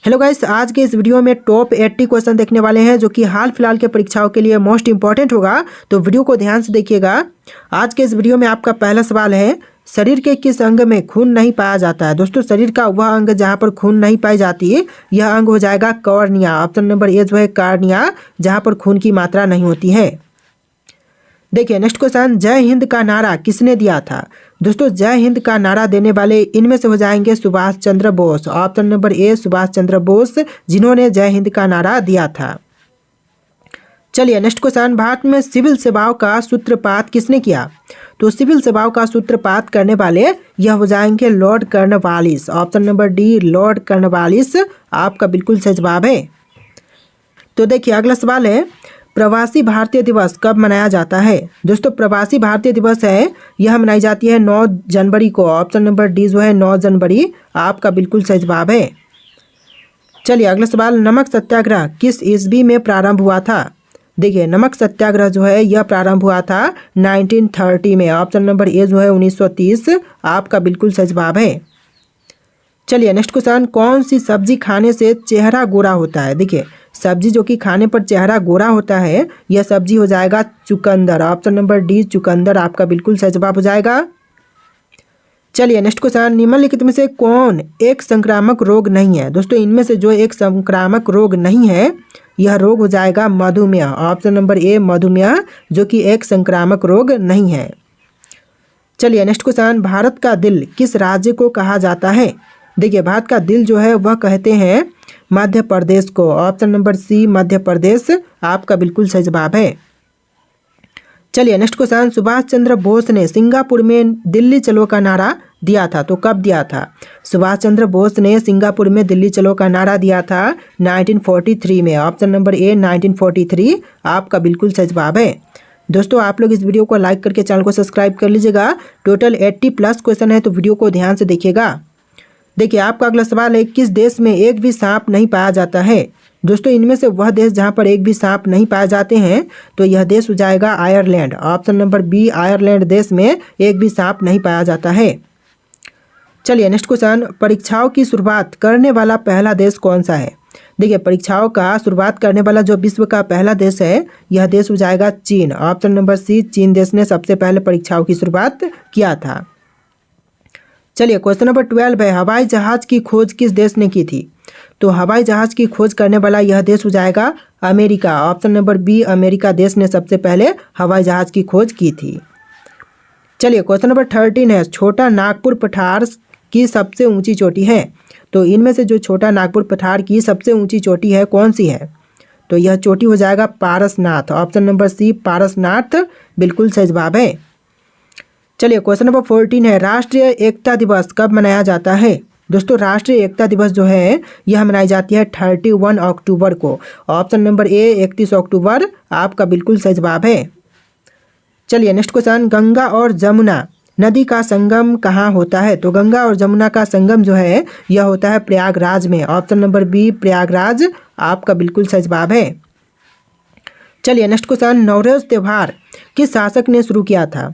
Hello guys, आज के इस वीडियो में टॉप 80 क्वेश्चन देखने वाले हैं जो कि हाल फिलहाल के परीक्षाओं के लिए मोस्ट इंपॉर्टेंट होगा। तो वीडियो को ध्यान से देखिएगा। आज के इस वीडियो में आपका पहला सवाल है, शरीर के किस अंग में खून नहीं पाया जाता है। दोस्तों, शरीर का वह अंग जहां पर खून नहीं पाई जाती है यह अंग हो जाएगा कॉर्निया। ऑप्शन नंबर ए जो है कॉर्निया, जहां पर खून की मात्रा नहीं होती है। देखिए नेक्स्ट क्वेश्चन, जय हिंद का नारा किसने दिया था। दोस्तों, जय हिंद का नारा देने वाले इनमें से हो जाएंगे Subhash Chandra Bose. Option number A Subhash Chandra Bose, जिन्होंने जय हिंद का नारा दिया था। चलिए नेक्स्ट क्वेश्चन, भारत में सिविल सेवाओं का सूत्रपात किसने किया। तो सिविल सेवाओं का सूत्रपात करने वाले यह हो जाएंगे Lord Cornwallis. Option number D Lord Cornwallis आपका बिल्कुल सही जवाब है। तो देखिए अगला सवाल है, प्रवासी भारतीय दिवस कब मनाया जाता है। दोस्तों, प्रवासी भारतीय दिवस है यह मनाई जाती है 9 जनवरी को। ऑप्शन नंबर डी जो है 9 जनवरी आपका बिल्कुल सही जवाब है। चलिए अगला सवाल, नमक सत्याग्रह किस ईस्वी में प्रारंभ हुआ था। देखिए नमक सत्याग्रह जो है यह प्रारंभ हुआ था 1930 में। ऑप्शन नंबर ए जो है 1930 आपका बिल्कुल सही जवाब है। चलिए नेक्स्ट क्वेश्चन, कौन सी सब्जी खाने से चेहरा गोरा होता है। देखिए सब्जी जो कि खाने पर चेहरा गोरा होता है यह सब्जी हो जाएगा चुकंदर। ऑप्शन नंबर डी चुकंदर आपका बिल्कुल सही जवाब हो जाएगा। चलिए नेक्स्ट क्वेश्चन, निम्नलिखित में से कौन एक संक्रामक रोग नहीं है। दोस्तों, इनमें से जो एक संक्रामक रोग नहीं है यह रोग हो जाएगा मधुमेह। ऑप्शन नंबर ए मधुमेह, जो कि एक संक्रामक रोग नहीं है। चलिए नेक्स्ट क्वेश्चन, भारत का दिल किस राज्य को कहा जाता है। देखिए भारत का दिल जो है वह कहते हैं मध्य प्रदेश को। ऑप्शन नंबर सी मध्य प्रदेश आपका बिल्कुल सही जवाब है। चलिए नेक्स्ट क्वेश्चन, सुभाष चंद्र बोस ने सिंगापुर में दिल्ली चलो का नारा दिया था, तो कब दिया था। सुभाष चंद्र बोस ने सिंगापुर में दिल्ली चलो का नारा दिया था 1943 में। ऑप्शन नंबर ए 1943 आपका बिल्कुल सही जवाब है। दोस्तों, आप लोग इस वीडियो को लाइक करके चैनल को सब्सक्राइब कर लीजिएगा। टोटल 80+ क्वेश्चन है, तो वीडियो को ध्यान से देखिएगा। देखिए आपका अगला सवाल है, किस देश में एक भी सांप नहीं पाया जाता है। दोस्तों, इनमें से वह देश जहां पर एक भी सांप नहीं पाए जाते हैं तो यह देश हो जाएगा Ireland. Option number B Ireland देश में एक भी सांप नहीं पाया जाता है। चलिए नेक्स्ट क्वेश्चन, परीक्षाओं की शुरुआत करने वाला पहला देश कौन सा है। देखिए परीक्षाओं का शुरुआत करने वाला जो विश्व का पहला देश है यह देश हो जाएगा चीन। ऑप्शन नंबर सी चीन देश ने सबसे पहले परीक्षाओं की शुरुआत किया था। चलिए क्वेश्चन नंबर 12 है, हवाई जहाज की खोज किस देश ने की थी। तो हवाई जहाज की खोज करने वाला यह देश हो जाएगा America. Option number B America देश ने सबसे पहले हवाई जहाज की खोज की थी। चलिए क्वेश्चन नंबर 13 है, छोटा नागपुर पठार की सबसे ऊंची चोटी है। तो इनमें से जो छोटा नागपुर पठार की सबसे ऊंची चोटी है कौन सी है। तो यह चोटी हो जाएगा Parasnath. Option number C Parasnath बिल्कुल सही जवाब है। चलिए क्वेश्चन नंबर 14 है, राष्ट्रीय एकता दिवस कब मनाया जाता है। दोस्तों, राष्ट्रीय एकता दिवस जो है यह मनाई जाती है 31 अक्टूबर को। ऑप्शन नंबर ए 31 अक्टूबर आपका बिल्कुल सही जवाब है। चलिए नेक्स्ट क्वेश्चन, गंगा और जमुना नदी का संगम कहाँ होता है। तो गंगा और जमुना का संगम जो है यह होता है प्रयागराज में। ऑप्शन नंबर बी प्रयागराज आपका बिल्कुल सही जवाब है। चलिए नेक्स्ट क्वेश्चन, नवरोज त्यौहार किस शासक ने शुरू किया था।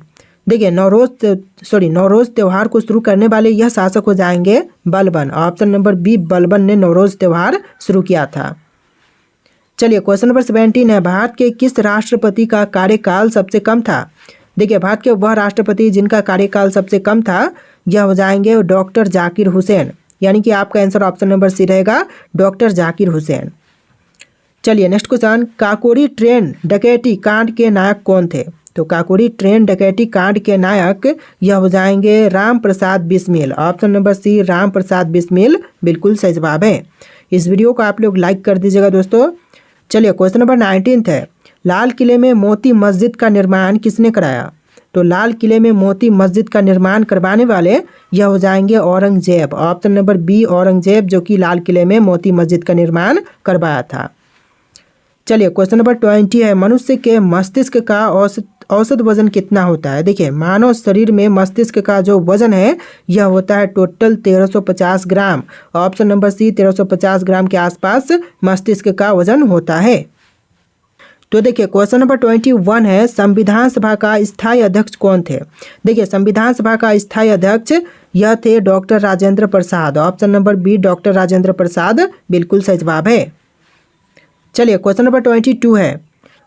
देखिए नवरोज त्यौहार को शुरू करने वाले यह शासक हो जाएंगे Balban. Option number B Balban ने नवरोज त्यौहार शुरू किया था। चलिए क्वेश्चन नंबर 17 है, भारत के किस राष्ट्रपति का कार्यकाल सबसे कम था। देखिए भारत के वह राष्ट्रपति जिनका कार्यकाल सबसे कम था यह हो जाएंगे डॉक्टर जाकिर हुसैन। यानी कि आपका आंसर ऑप्शन नंबर सी रहेगा डॉक्टर जाकिर हुसैन। चलिए नेक्स्ट क्वेश्चन, काकोरी ट्रेन डकैती कांड के नायक कौन थे। तो काकोरी ट्रेन डकैती कांड के नायक यह हो जाएंगे Ram Prasad Bismil. Option number C Ram Prasad Bismil बिल्कुल सही जवाब है। इस वीडियो को आप लोग लाइक कर दीजिएगा दोस्तों। चलिए क्वेश्चन नंबर 19 है, लाल किले में मोती मस्जिद का निर्माण किसने कराया। तो लाल किले में मोती मस्जिद का निर्माण करवाने वाले यह हो जाएंगे Aurangzeb. Option number B Aurangzeb, जो कि लाल किले में मोती मस्जिद का निर्माण करवाया था। चलिए क्वेश्चन नंबर 20 है, मनुष्य के मस्तिष्क का औसत वजन कितना होता है। देखिए मानव शरीर में मस्तिष्क का जो वजन है यह होता है टोटल 1350 ग्राम। ऑप्शन नंबर सी 1350 ग्राम के आसपास मस्तिष्क का वजन होता है। तो देखिए क्वेश्चन नंबर 21 है, संविधान सभा का स्थायी अध्यक्ष कौन थे। देखिए संविधान सभा का स्थायी अध्यक्ष यह थे doctor Rajendra Prasad. Option number B doctor Rajendra Prasad बिल्कुल सही जवाब है। चलिए क्वेश्चन नंबर 22 है,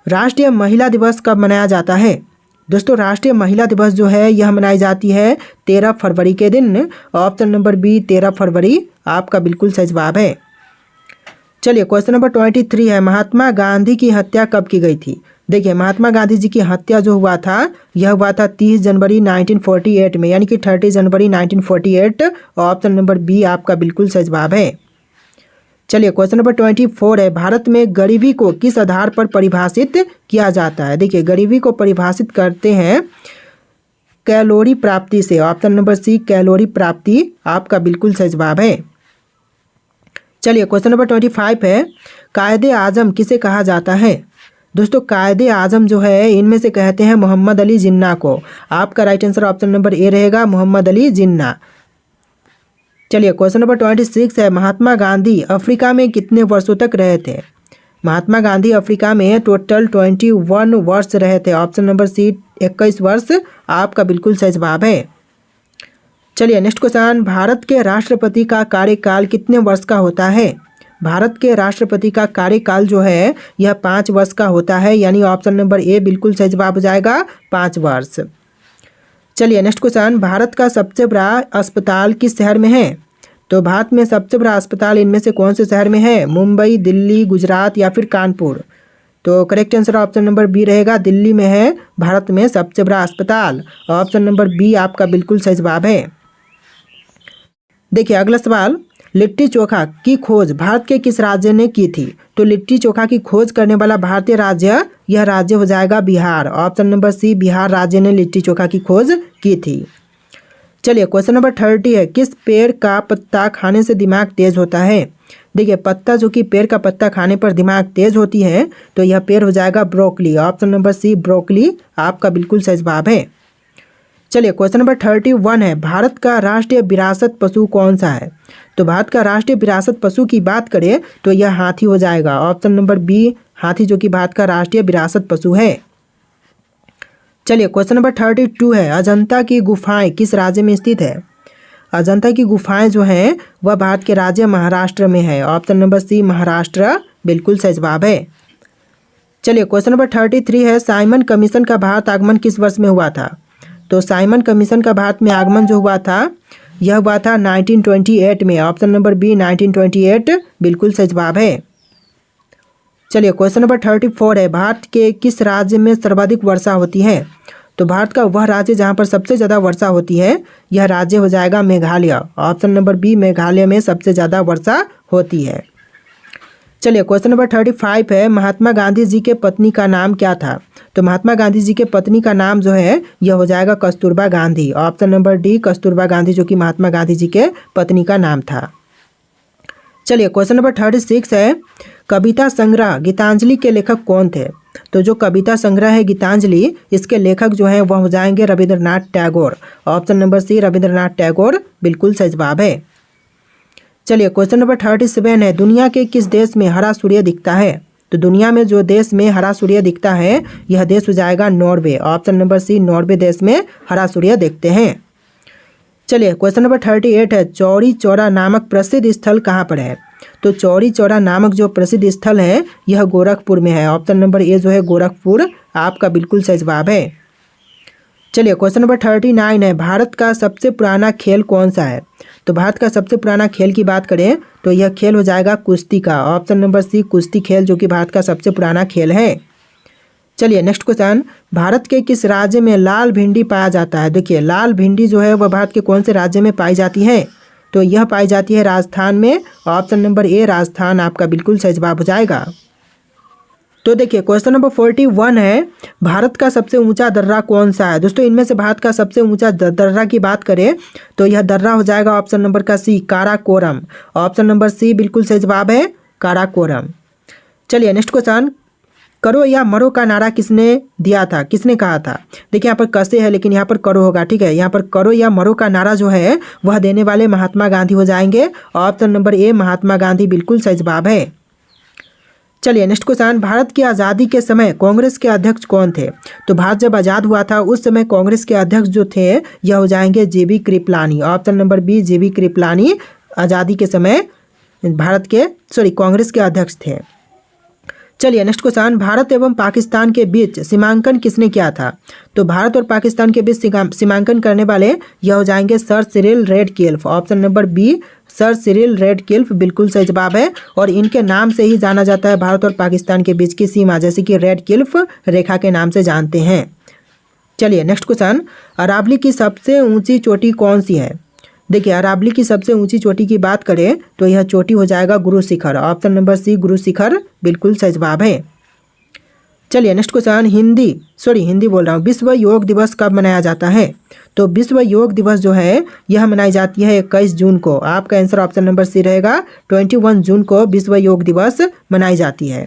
राष्ट्रीय महिला दिवस कब मनाया जाता है। दोस्तों राष्ट्रीय महिला दिवस जो है यह मनाई जाती है 13 फरवरी के दिन। ऑप्शन नंबर बी 13 फरवरी आपका बिल्कुल सही जवाब है। चलिए क्वेश्चन नंबर 23 है, महात्मा गांधी की हत्या कब की गई थी। देखिए महात्मा गांधी जी की हत्या जो हुआ था यह हुआ था 30 जनवरी 1948 में, यानी कि 30 जनवरी 1948। ऑप्शन नंबर बी आपका बिल्कुल सही जवाब है। चलिए क्वेश्चन नंबर 24 है, भारत में गरीबी को किस आधार पर परिभाषित किया जाता है। देखिए गरीबी को परिभाषित करते हैं कैलोरी प्राप्ति से। ऑप्शन नंबर सी कैलोरी प्राप्ति आपका बिल्कुल सही जवाब है। चलिए क्वेश्चन नंबर 25 है, कायदे आजम किसे कहा जाता है। दोस्तों कायदे आजम जो है इनमें से कहते हैं मोहम्मद अली जिन्ना को। आपका राइट आंसर ऑप्शन नंबर ए रहेगा, मोहम्मद अली जिन्ना। चलिए क्वेश्चन नंबर 26 है, महात्मा गांधी अफ्रीका में कितने वर्षों तक रहे थे। महात्मा गांधी अफ्रीका में टोटल 21 वर्ष रहे थे। ऑप्शन नंबर सी 21 वर्ष आपका बिल्कुल सही जवाब है। चलिए नेक्स्ट क्वेश्चन, भारत के राष्ट्रपति का कार्यकाल कितने वर्ष का होता है। भारत के राष्ट्रपति का कार्यकाल जो है यह 5 वर्ष का होता है, यानी ऑप्शन नंबर ए बिल्कुल सही जवाब हो जाएगा 5 वर्ष। चलिए नेक्स्ट क्वेश्चन, भारत का सबसे बड़ा अस्पताल किस शहर में है। तो भारत में सबसे बड़ा अस्पताल इनमें से कौन से शहर में है, मुंबई, दिल्ली, गुजरात या फिर कानपुर। तो correct answer option number B रहेगा, दिल्ली में है भारत में सबसे बड़ा अस्पताल। ऑप्शन नंबर बी आपका बिल्कुल सही जवाब है। देखिए अगला सवाल, लिट्टी चोखा की खोज भारत के किस राज्य ने की थी। तो लिट्टी चोखा की खोज करने वाला भारतीय राज्य यह राज्य हो जाएगा Bihar. Option number C Bihar राज्य ने लिट्टी चोखा की खोज की थी। चलिए क्वेश्चन नंबर 30 है, किस पेड़ का पत्ता खाने से दिमाग तेज होता है। देखिए पत्ता जो कि पेड़ का पत्ता खाने पर दिमाग तेज होती है तो यह पेड़ हो जाएगा broccoli. Option number C broccoli आपका बिल्कुल सही जवाब है। चलिए क्वेश्चन नंबर 31 है, भारत का राष्ट्रीय विरासत पशु कौन सा है। तो भारत का राष्ट्रीय विरासत पशु की बात करें तो यह हाथी हो जाएगा। ऑप्शन नंबर बी हाथी जो कि भारत का राष्ट्रीय विरासत पशु है। चलिए क्वेश्चन नंबर 32 है, अजंता की गुफाएं किस राज्य में स्थित है। अजंता की गुफाएं जो हैं वह भारत के राज्य महाराष्ट्र में है। ऑप्शन नंबर सी महाराष्ट्र बिल्कुल सही जवाब है। चलिए क्वेश्चन नंबर 33 है, साइमन कमीशन का भारत आगमन किस वर्ष में हुआ था। तो साइमन कमीशन का भारत में आगमन जो हुआ था यह हुआ था 1928 में। ऑप्शन नंबर बी 1928 बिल्कुल सही जवाब है। चलिए क्वेश्चन नंबर 34 है, भारत के किस राज्य में सर्वाधिक वर्षा होती है। तो भारत का वह राज्य जहां पर सबसे ज़्यादा वर्षा होती है यह राज्य हो जाएगा Meghalaya. Option number B Meghalaya में सबसे ज़्यादा वर्षा होती है। चलिए क्वेश्चन नंबर 35 है, महात्मा गांधी जी के पत्नी का नाम क्या था। तो महात्मा गांधी जी के पत्नी का नाम जो है यह हो जाएगा Kasturba Gandhi. Option number D Kasturba Gandhi जो कि महात्मा गांधी जी के पत्नी का नाम था। चलिए क्वेश्चन नंबर 36 है, कविता संग्रह गीतांजलि के लेखक कौन थे। तो जो कविता संग्रह है गीतांजलि इसके लेखक जो है वह हो जाएंगे Rabindranath Tagore. Option number C Rabindranath Tagore बिल्कुल सही जवाब है। चलिए क्वेश्चन नंबर 37 है, दुनिया के किस देश में हरा सूर्य दिखता है। तो दुनिया में जो देश में हरा सूर्य दिखता है यह देश हो जाएगा Norway. Option number C Norway देश में हरा सूर्य देखते हैं। चलिए क्वेश्चन नंबर 38 है, चौरी चौरा नामक प्रसिद्ध स्थल कहाँ पर है। तो चौरी चौरा नामक जो प्रसिद्ध स्थल है यह गोरखपुर में है। ऑप्शन नंबर ए जो है गोरखपुर आपका बिल्कुल सही जवाब है। चलिए क्वेश्चन नंबर 39 है, भारत का सबसे पुराना खेल कौन सा है। तो भारत का सबसे पुराना खेल की बात करें तो यह खेल हो जाएगा कुश्ती का। ऑप्शन नंबर सी कुश्ती खेल जो कि भारत का सबसे पुराना खेल है। चलिए नेक्स्ट क्वेश्चन, भारत के किस राज्य में लाल भिंडी पाया जाता है। देखिए लाल भिंडी जो है वह भारत के कौन से राज्य में पाई जाती है। तो यह पाई जाती है राजस्थान में। ऑप्शन नंबर ए राजस्थान आपका बिल्कुल सही जवाब हो जाएगा। तो देखिए क्वेश्चन नंबर 41 है, भारत का सबसे ऊंचा दर्रा कौन सा है। दोस्तों इनमें से भारत का सबसे ऊंचा दर्रा की बात करें तो यह दर्रा हो जाएगा ऑप्शन नंबर का सी काराकोरम। ऑप्शन नंबर सी बिल्कुल सही जवाब है काराकोरम। चलिए नेक्स्ट क्वेश्चन, करो या मरो का नारा किसने दिया था, किसने कहा था। देखिए यहाँ पर कसे है लेकिन यहाँ पर करो होगा, ठीक है। यहाँ पर करो या मरो का नारा जो है वह देने वाले महात्मा गांधी हो जाएंगे। ऑप्शन नंबर ए महात्मा गांधी बिल्कुल सही जवाब है। चलिए नेक्स्ट क्वेश्चन, भारत की आज़ादी के समय कांग्रेस के अध्यक्ष कौन थे? तो भारत जब आज़ाद हुआ था उस समय कांग्रेस के अध्यक्ष जो थे यह हो जाएंगे GB Kripalani. Option number B GB Kripalani आज़ादी के समय कांग्रेस के अध्यक्ष थे। चलिए नेक्स्ट क्वेश्चन, भारत एवं पाकिस्तान के बीच सीमांकन किसने किया था? तो भारत और पाकिस्तान के बीच सीमांकन करने वाले यह हो जाएंगे Sir Cyril Radcliffe. Option number B Sir Cyril Radcliffe बिल्कुल सही जवाब है, और इनके नाम से ही जाना जाता है भारत और पाकिस्तान के बीच की सीमा, जैसे कि रेडक्लिफ रेखा के नाम से जानते हैं। चलिए नेक्स्ट क्वेश्चन, अरावली की सबसे ऊंची चोटी कौन सी है? देखिए अरावली की सबसे ऊंची चोटी की बात करें तो यह चोटी हो जाएगा गुरु शिखर। ऑप्शन नंबर सी गुरु शिखर बिल्कुल सही जवाब है। चलिए नेक्स्ट क्वेश्चन, हिंदी बोल रहा हूँ, विश्व योग दिवस कब मनाया जाता है? तो विश्व योग दिवस जो है यह मनाई जाती है 21 जून को। आपका आंसर ऑप्शन नंबर सी रहेगा, 21 जून को विश्व योग दिवस मनाई जाती है।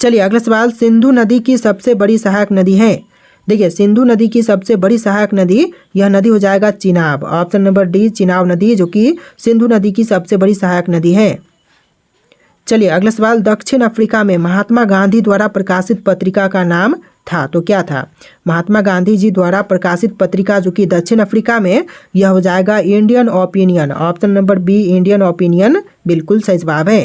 चलिए अगला सवाल, सिंधु नदी की सबसे बड़ी सहायक नदी है? देखिए सिंधु नदी की सबसे बड़ी सहायक नदी यह नदी हो जाएगा Chenab. Option number D Chenab नदी जो कि सिंधु नदी की सबसे बड़ी सहायक नदी है। चलिए अगला सवाल, दक्षिण अफ्रीका में महात्मा गांधी द्वारा प्रकाशित पत्रिका का नाम था, तो क्या था? महात्मा गांधी जी द्वारा प्रकाशित पत्रिका जो कि दक्षिण अफ्रीका में यह हो जाएगा Indian Opinion. Option number B Indian Opinion बिल्कुल सही जवाब है।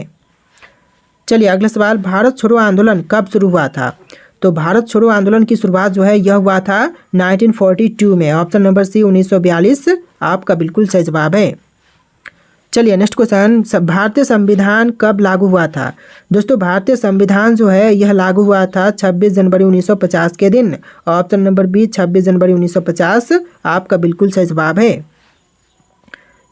चलिए अगला सवाल, भारत छोड़ो आंदोलन कब शुरू हुआ था? तो भारत छोड़ो आंदोलन की शुरुआत जो है यह हुआ था 1942 में। ऑप्शन नंबर सी 1942 आपका बिल्कुल सही जवाब है। चलिए नेक्स्ट क्वेश्चन, भारतीय संविधान कब लागू हुआ था? दोस्तों भारतीय संविधान जो है यह लागू हुआ था 26 जनवरी 1950 के दिन। ऑप्शन नंबर बी 26 जनवरी 1950 आपका बिल्कुल सही जवाब है।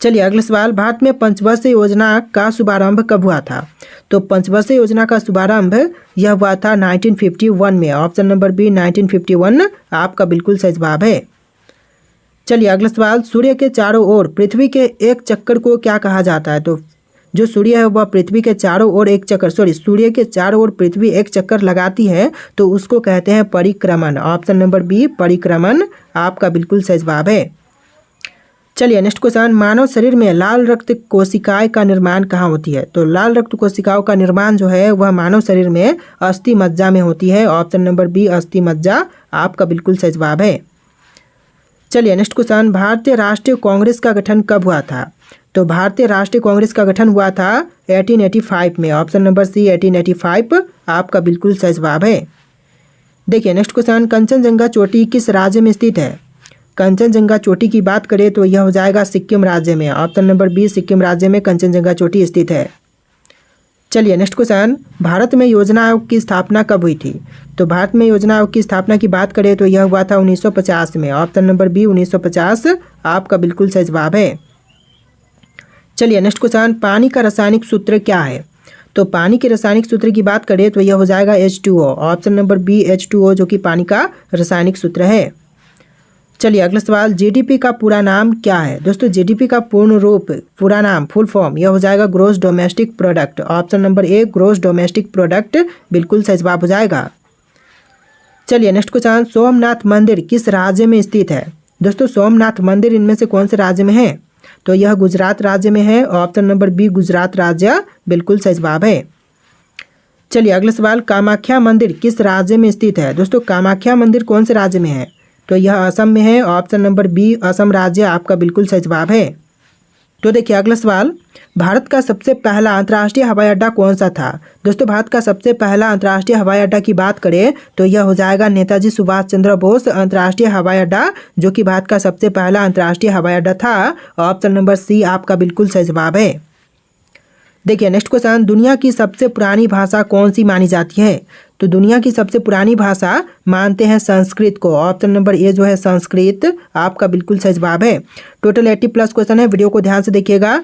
चलिए अगला सवाल, भारत में पंचवर्षीय योजना का शुभारंभ कब हुआ था? तो पंचवर्षीय योजना का शुभारंभ यह हुआ था 1951 में। ऑप्शन नंबर बी 1951 आपका बिल्कुल सही जवाब है। चलिए अगला सवाल, सूर्य के चारों ओर पृथ्वी के एक चक्कर को क्या कहा जाता है? तो जो सूर्य है वह पृथ्वी के चारों ओर सूर्य के चारों ओर पृथ्वी एक चक्कर लगाती है तो उसको कहते हैं परिक्रमण। ऑप्शन नंबर बी परिक्रमण आपका बिल्कुल सही जवाब है। चलिए नेक्स्ट क्वेश्चन, मानव शरीर में लाल रक्त कोशिकाएं का निर्माण कहाँ होती है? तो लाल रक्त कोशिकाओं का निर्माण जो है वह मानव शरीर में अस्थि मज्जा में होती है। ऑप्शन नंबर बी अस्थि मज्जा आपका बिल्कुल सही जवाब है। चलिए नेक्स्ट क्वेश्चन, भारतीय राष्ट्रीय कांग्रेस का गठन कब हुआ था? तो भारतीय राष्ट्रीय कांग्रेस का गठन हुआ था 1885 में। ऑप्शन नंबर सी 1885 आपका बिल्कुल सही जवाब है। देखिए नेक्स्ट क्वेश्चन, कंचनजंगा चोटी किस राज्य में स्थित है? कंचनजंगा चोटी की बात करें तो यह हो जाएगा सिक्किम राज्य में। ऑप्शन नंबर बी सिक्किम राज्य में कंचनजंगा चोटी स्थित है। चलिए नेक्स्ट क्वेश्चन, भारत में योजना आयोग की स्थापना कब हुई थी? तो भारत में योजना आयोग की स्थापना की बात करें तो यह हुआ था 1950 में। ऑप्शन नंबर बी 1950 आपका बिल्कुल सही जवाब है। चलिए नेक्स्ट क्वेश्चन, पानी का रासायनिक सूत्र क्या है? तो पानी के रासायनिक सूत्र की बात करें तो यह हो जाएगा H2O। Option number B H2O जो कि पानी का रासायनिक सूत्र है। चलिए अगला सवाल, जीडीपी का पूरा नाम क्या है? दोस्तों जीडीपी का पूरा नाम फुल फॉर्म यह हो जाएगा gross domestic product. Option number A gross domestic product बिल्कुल सही जवाब हो जाएगा। चलिए नेक्स्ट क्वेश्चन, सोमनाथ मंदिर किस राज्य में स्थित है? दोस्तों सोमनाथ मंदिर इनमें से कौन से राज्य में है? तो यह गुजरात राज्य में है। ऑप्शन नंबर बी गुजरात राज्य बिल्कुल सही जवाब है। चलिए अगला सवाल, कामाख्या मंदिर किस राज्य में स्थित है? दोस्तों कामाख्या मंदिर कौन से राज्य में है? तो यह असम में है। ऑप्शन नंबर बी असम राज्य आपका बिल्कुल सही जवाब है। तो देखिए अगला सवाल, भारत का सबसे पहला अंतर्राष्ट्रीय हवाई अड्डा कौन सा था? दोस्तों भारत का सबसे पहला अंतर्राष्ट्रीय हवाई अड्डा की बात करें तो यह हो जाएगा नेताजी सुभाष चंद्र बोस अंतर्राष्ट्रीय हवाई अड्डा जो कि भारत का सबसे पहला अंतर्राष्ट्रीय हवाई अड्डा था। ऑप्शन नंबर सी आपका बिल्कुल सही जवाब है। देखिए नेक्स्ट क्वेश्चन, दुनिया की सबसे पुरानी भाषा कौन सी मानी जाती है? तो दुनिया की सबसे पुरानी भाषा मानते हैं संस्कृत को। ऑप्शन नंबर ए जो है संस्कृत आपका बिल्कुल सही जवाब है। टोटल 80+ क्वेश्चन है, वीडियो को ध्यान से देखिएगा।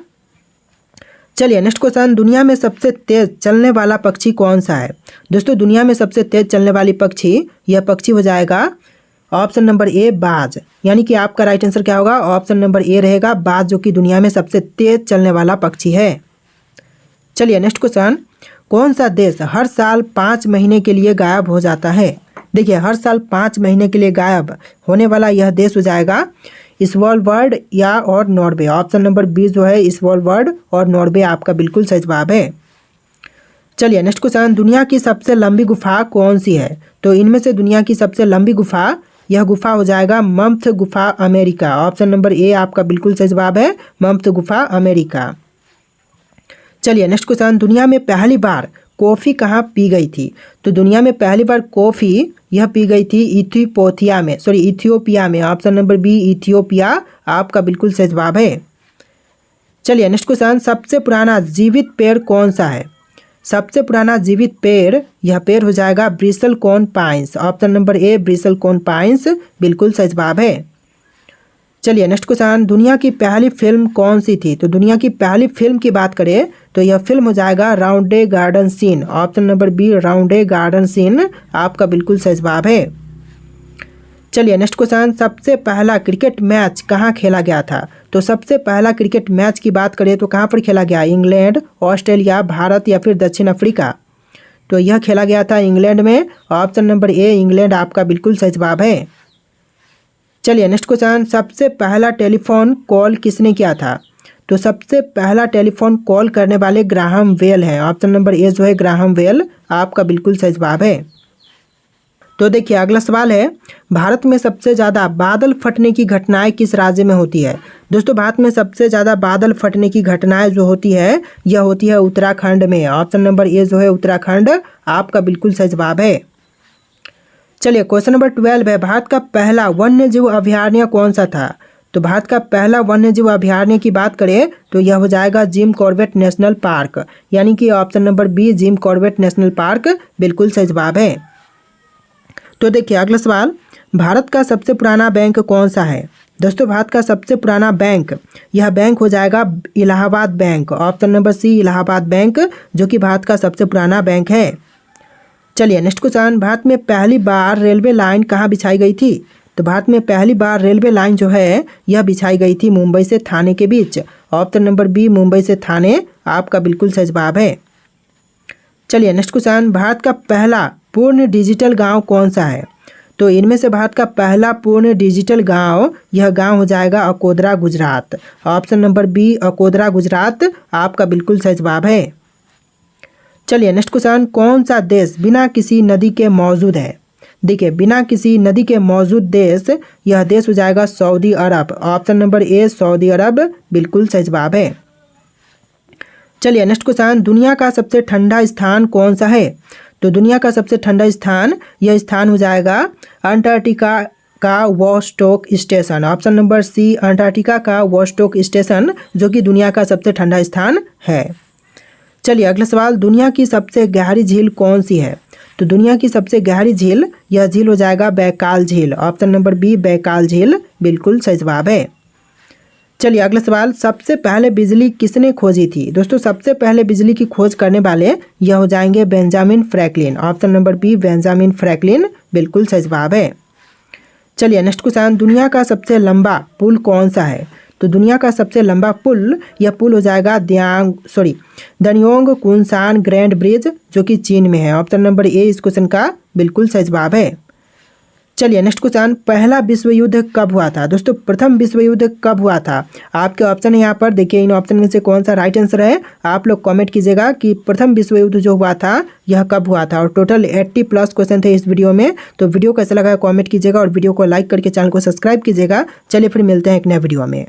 चलिए नेक्स्ट क्वेश्चन, दुनिया में सबसे तेज चलने वाला पक्षी कौन सा है? दोस्तों दुनिया में सबसे तेज चलने वाली पक्षी यह पक्षी हो जाएगा ऑप्शन नंबर ए बाज। यानी कि आपका राइट आंसर क्या होगा? ऑप्शन नंबर ए रहेगा बाज जो कि दुनिया में सबसे तेज चलने वाला पक्षी है। चलिए नेक्स्ट क्वेश्चन, कौन सा देश हर साल 5 महीने के लिए गायब हो जाता है? देखिए हर साल 5 महीने के लिए गायब होने वाला यह देश हो जाएगा स्वालबर्ड या और नॉर्वे। ऑप्शन नंबर बी जो है स्वालबर्ड और नॉर्वे आपका बिल्कुल सही जवाब है। चलिए नेक्स्ट क्वेश्चन, दुनिया की सबसे लंबी गुफा कौन सी है? तो इनमें से दुनिया की सबसे लंबी गुफा, यह गुफा हो जाएगा मम्फ्त गुफा अमेरिका। ऑप्शन नंबर ए आपका बिल्कुल सही जवाब है, मम्फ्त गुफा अमेरिका। चलिए नेक्स्ट क्वेश्चन, दुनिया में पहली बार कॉफ़ी कहाँ पी गई थी? तो दुनिया में पहली बार कॉफ़ी यह पी गई थी इथियोपिया में। ऑप्शन नंबर बी इथियोपिया आपका बिल्कुल सही जवाब है। चलिए नेक्स्ट क्वेश्चन, सबसे पुराना जीवित पेड़ कौन सा है? सबसे पुराना जीवित पेड़, यह पेड़ हो जाएगा bristlecone pines. Option number A bristlecone pines बिल्कुल सही जवाब है। चलिए नेक्स्ट क्वेश्चन, दुनिया की पहली फिल्म कौन सी थी? तो दुनिया की पहली फिल्म की बात करें तो यह फिल्म हो जाएगा Roundhay Garden Scene. Option number B Roundhay Garden Scene आपका बिल्कुल सही जवाब है। चलिए नेक्स्ट क्वेश्चन, सबसे पहला क्रिकेट मैच कहाँ खेला गया था? तो सबसे पहला क्रिकेट मैच की बात करें तो कहाँ पर खेला गया? इंग्लैंड, ऑस्ट्रेलिया, भारत या फिर दक्षिण अफ्रीका? तो यह खेला गया था इंग्लैंड में। ऑप्शन नंबर ए इंग्लैंड आपका बिल्कुल सही जवाब है। चलिए नेक्स्ट क्वेश्चन, सबसे पहला टेलीफोन कॉल किसने किया था? तो सबसे पहला टेलीफोन कॉल करने वाले ग्राहम बेल हैं। ऑप्शन नंबर ए जो है ग्राहम बेल आपका बिल्कुल सही जवाब है। तो देखिए अगला सवाल है, भारत में सबसे ज़्यादा बादल फटने की घटनाएं किस राज्य में होती है? दोस्तों भारत में सबसे ज़्यादा बादल फटने की घटनाएं जो होती है यह होती है उत्तराखंड में। ऑप्शन नंबर ए जो है उत्तराखंड आपका बिल्कुल सही जवाब है। चलिए क्वेश्चन नंबर 12 है, भारत का पहला वन्यजीव अभयारण्य कौन सा था? तो भारत का पहला वन्यजीव अभयारण्य की बात करें तो यह हो जाएगा जिम कॉर्बेट नेशनल पार्क, यानी कि option number B Jim Corbett national park बिल्कुल सही जवाब है। तो देखिए अगला सवाल, भारत का सबसे पुराना बैंक कौन सा है? दोस्तों भारत का सबसे पुराना बैंक, यह बैंक हो जाएगा Allahabad bank. Option number C Allahabad bank जो कि भारत का सबसे पुराना बैंक है। चलिए नेक्स्ट क्वेश्चन, भारत में पहली बार रेलवे लाइन कहाँ बिछाई गई थी? तो भारत में पहली बार रेलवे लाइन जो है यह बिछाई गई थी मुंबई से थाने के बीच। ऑप्शन नंबर बी मुंबई से थाने आपका बिल्कुल सही जवाब है। चलिए नेक्स्ट क्वेश्चन, भारत का पहला पूर्ण डिजिटल गांव कौन सा है? तो इनमें से भारत का पहला पूर्ण डिजिटल गांव, यह गांव हो जाएगा Akodara Gujarat. Option number B Akodara Gujarat आपका बिल्कुल सही जवाब है। चलिए नेक्स्ट क्वेश्चन, कौन सा देश बिना किसी नदी के मौजूद है? देखिए बिना किसी नदी के मौजूद देश, यह देश हो जाएगा Saudi Arab. Option number A Saudi Arab बिल्कुल सही जवाब है। चलिए नेक्स्ट क्वेश्चन, दुनिया का सबसे ठंडा स्थान कौन सा है? तो दुनिया का सबसे ठंडा स्थान, यह स्थान हो जाएगा अंटार्कटिका का Vostok station. Option number C Antarctica का वोस्टोक स्टेशन जो कि दुनिया का सबसे ठंडा स्थान है। चलिए अगला सवाल, दुनिया की सबसे गहरी झील कौन सी है? तो दुनिया की सबसे गहरी झील, यह झील हो जाएगा बैकाल झील। ऑप्शन नंबर बी बैकाल झील बिल्कुल सही जवाब है। चलिए अगला सवाल, सबसे पहले बिजली किसने खोजी थी? दोस्तों सबसे पहले बिजली की खोज करने वाले यह हो जाएंगे Benjamin Franklin. Option number B Benjamin Franklin बिल्कुल सही जवाब है। चलिए नेक्स्ट क्वेश्चन, दुनिया का सबसे लंबा पुल कौन सा है? तो दुनिया का सबसे लंबा पुल, यह पुल हो जाएगा दनियोंग कुनसान ग्रैंड ब्रिज जो कि चीन में है। ऑप्शन नंबर ए इस क्वेश्चन का बिल्कुल सही जवाब है। चलिए नेक्स्ट क्वेश्चन, पहला विश्व युद्ध कब हुआ था? दोस्तों प्रथम विश्व युद्ध कब हुआ था? आपके ऑप्शन है यहाँ पर, देखिए इन ऑप्शन में से कौन सा राइट आंसर है आप लोग कमेंट कीजिएगा कि प्रथम विश्व युद्ध जो हुआ था यह कब हुआ था। और टोटल 80+ क्वेश्चन थे इस वीडियो में। तो वीडियो कैसा लगा कमेंट कीजिएगा और वीडियो को लाइक करके चैनल को सब्सक्राइब कीजिएगा। चलिए फिर मिलते हैं एक नए वीडियो में।